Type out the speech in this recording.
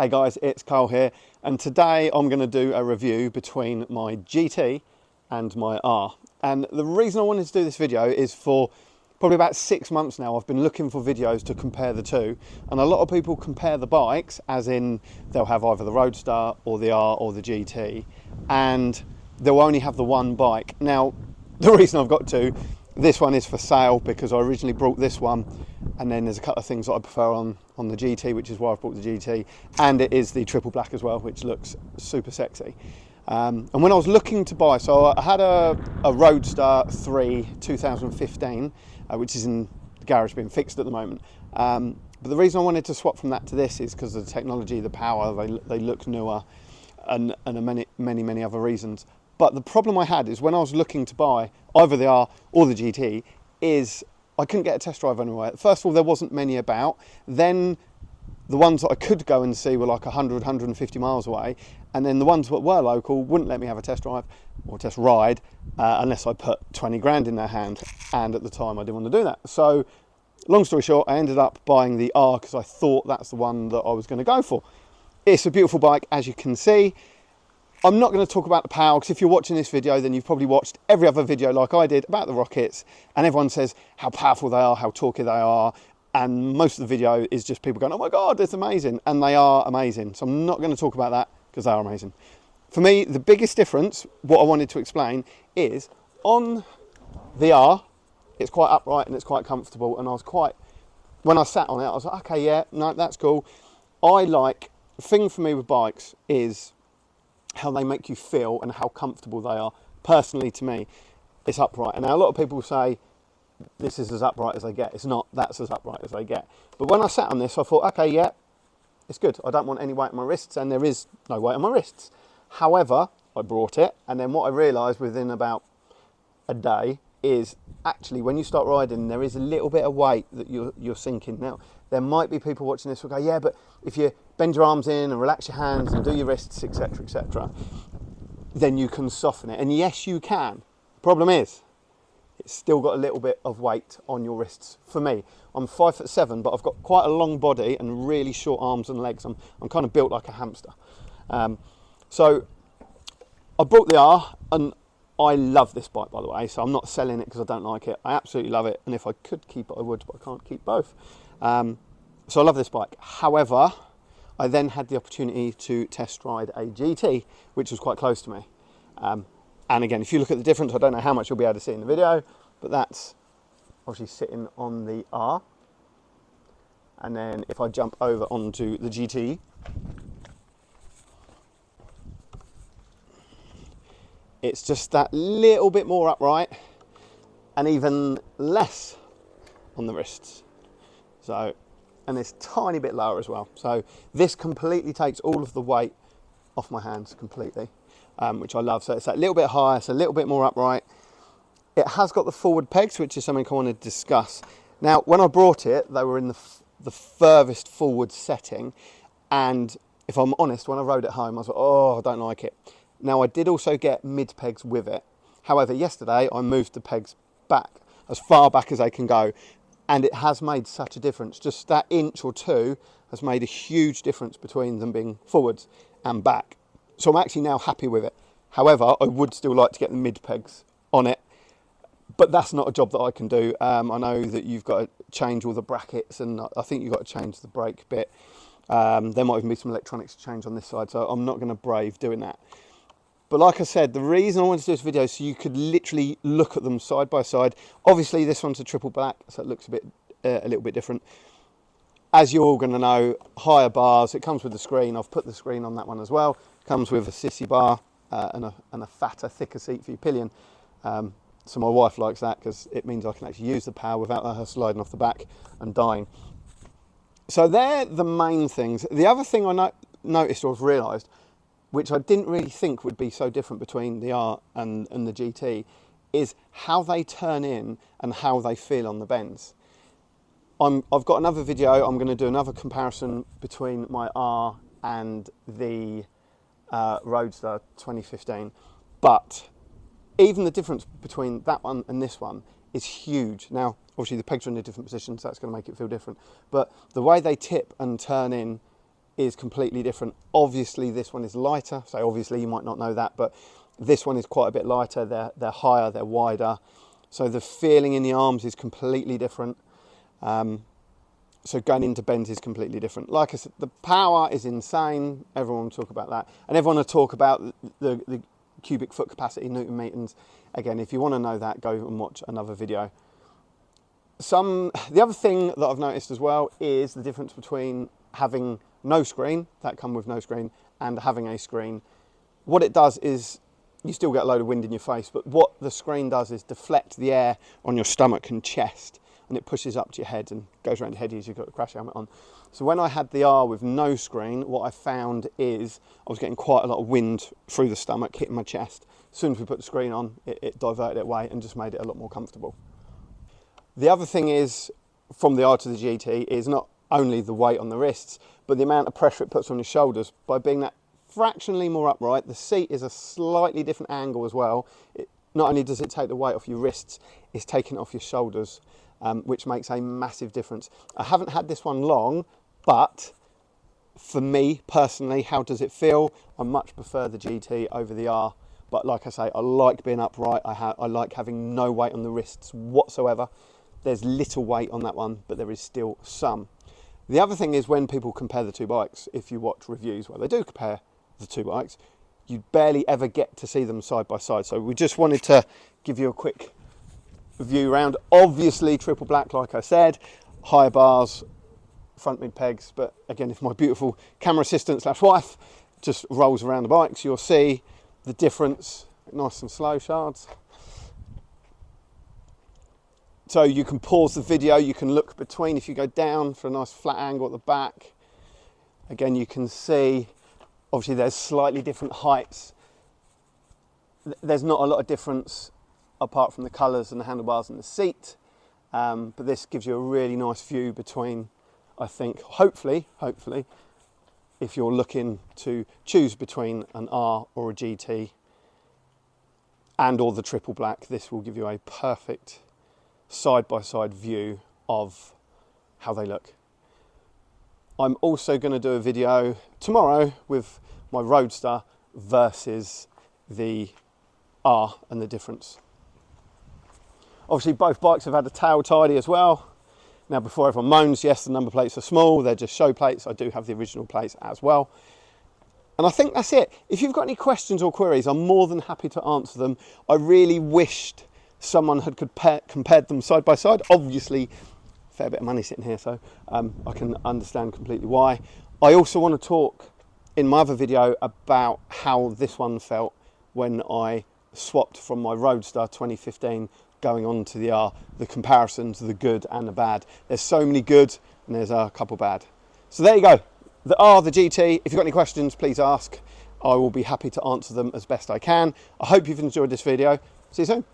Hey guys, it's Carl here, and today I'm going to do a review between my GT and my R. And the reason I wanted to do this video is for probably about 6 months now I've been looking for videos to compare the two, and a lot of people compare the bikes, as in they'll have either the Roadster or the R or the GT, and they'll only have the one bike. Now, the reason I've got this one is for sale because I originally brought this one, and then there's a couple of things that I prefer on the GT, which is why I've brought the GT, and it is the triple black as well, which looks super sexy. And when I was looking to buy, so I had a Roadster 3 2015, which is in the garage being fixed at the moment. But the reason I wanted to swap from that to this is because of the technology, the power, they look newer, and many other reasons. But the problem I had is when I was looking to buy either the R or the GT is I couldn't get a test drive anywhere. First of all, there wasn't many about. Then the ones that I could go and see were like 100, 150 miles away. And then the ones that were local wouldn't let me have a test drive or test ride unless I put 20 grand in their hand. And at the time I didn't want to do that. So long story short, I ended up buying the R because I thought that's the one that I was going to go for. It's a beautiful bike, as you can see. I'm not going to talk about the power because if you're watching this video, then you've probably watched every other video like I did about the rockets, and everyone says how powerful they are, how torquey they are, and most of the video is just people going, oh my God, it's amazing, and they are amazing. So I'm not going to talk about that because they are amazing. For me, the biggest difference, what I wanted to explain, is on the R, it's quite upright and it's quite comfortable, and when I sat on it, I was like, okay, yeah, no, that's cool. The thing for me with bikes is how they make you feel and how comfortable they are. Personally, to me, it's upright. And now a lot of people say this is as upright as they get. It's not. That's as upright as they get. But when I sat on this, I thought, okay, yeah, it's good. I don't want any weight on my wrists, and there is no weight on my wrists. However, I brought it, and then what I realised within about a day is actually when you start riding, there is a little bit of weight that you're sinking. Now, there might be people watching this who go, yeah, but if you bend your arms in and relax your hands and do your wrists, etc., then you can soften it. And yes, you can. The problem is, it's still got a little bit of weight on your wrists. For me, I'm 5'7", but I've got quite a long body and really short arms and legs. I'm kind of built like a hamster. So I brought the R, and I love this bike, by the way, so I'm not selling it because I don't like it. I absolutely love it, and if I could keep it, I would, but I can't keep both. So I love this bike. However, I then had the opportunity to test ride a GT, which was quite close to me. And again, if you look at the difference, I don't know how much you'll be able to see in the video, but that's obviously sitting on the R. And then if I jump over onto the GT, it's just that little bit more upright and even less on the wrists. So, and it's a tiny bit lower as well. So this completely takes all of the weight off my hands completely, which I love. So it's a little bit higher, it's a little bit more upright. It has got the forward pegs, which is something I want to discuss. Now, when I brought it, they were in the furthest forward setting. And if I'm honest, when I rode it home, I was like, oh, I don't like it. Now, I did also get mid pegs with it. However, yesterday I moved the pegs back, as far back as they can go, and it has made such a difference. Just that inch or two has made a huge difference between them being forwards and back. So I'm actually now happy with it. However, I would still like to get the mid pegs on it, but that's not a job that I can do. I know that you've got to change all the brackets, and I think you've got to change the brake bit. There might even be some electronics to change on this side, so I'm not going to brave doing that. But like I said, the reason I wanted to do this video is so you could literally look at them side by side. Obviously, this one's a triple black, so it looks a little bit different. As you're all going to know, higher bars. It comes with the screen. I've put the screen on that one as well. Comes with a sissy bar and a fatter, thicker seat for your pillion. So my wife likes that because it means I can actually use the power without her sliding off the back and dying. So they're the main things. The other thing I noticed or realised, which I didn't really think would be so different between the R and the GT, is how they turn in and how they feel on the bends. I've got another video, I'm going to do another comparison between my R and the Roadster 2015, but even the difference between that one and this one is huge. Now, obviously the pegs are in a different position, so that's going to make it feel different, but the way they tip and turn in is completely different. Obviously this one is lighter, so obviously you might not know that, but this one is quite a bit lighter. They're higher, they're wider, so the feeling in the arms is completely different. So going into bends is completely different. Like I said, the power is insane. Everyone will talk about that, and everyone will talk about the cubic foot capacity, Newton meters. Again, if you want to know that, go and watch another video. The other thing that I've noticed as well is the difference between having no screen, that come with no screen, and having a screen. What it does is you still get a load of wind in your face, but what the screen does is deflect the air on your stomach and chest, and it pushes up to your head and goes around your head as you've got the crash helmet on. So when I had the R with no screen, what I found is I was getting quite a lot of wind through the stomach, hitting my chest. As soon as we put the screen on, it diverted it away and just made it a lot more comfortable. The other thing is, from the R to the GT, is not only the weight on the wrists, but the amount of pressure it puts on your shoulders. By being that fractionally more upright, the seat is a slightly different angle as well. Not only does it take the weight off your wrists, it's taking it off your shoulders, which makes a massive difference. I haven't had this one long, but for me personally, how does it feel? I much prefer the GT over the R, but like I say, I like being upright. I like having no weight on the wrists whatsoever. There's little weight on that one, but there is still some. The other thing is, when people compare the two bikes, if you watch reviews where they do compare the two bikes, you barely ever get to see them side by side. So we just wanted to give you a quick view round. Obviously triple black, like I said, higher bars, front mid pegs, but again, if my beautiful camera assistant / wife just rolls around the bikes, you'll see the difference. Nice and slow, Shards. So you can pause the video, you can look between. If you go down for a nice flat angle at the back, again, you can see, obviously there's slightly different heights. There's not a lot of difference apart from the colours and the handlebars and the seat. But this gives you a really nice view between, I think, hopefully, if you're looking to choose between an R or a GT and or the triple black, this will give you a perfect side-by-side view of how they look. I'm also going to do a video tomorrow with my Roadster versus the R and the difference. Obviously both bikes have had a tail tidy as well. Now, before everyone moans, yes, the number plates are small, they're just show plates. I do have the original plates as well. And I think that's it. If you've got any questions or queries, I'm more than happy to answer them. I really wished someone had compared them side by side. Obviously, a fair bit of money sitting here, so I can understand completely why. I also want to talk in my other video about how this one felt when I swapped from my Roadster 2015 going on to the R, the comparisons, the good and the bad. There's so many good and there's a couple bad. So there you go, the R, the GT. If you've got any questions, please ask. I will be happy to answer them as best I can. I hope you've enjoyed this video. See you soon.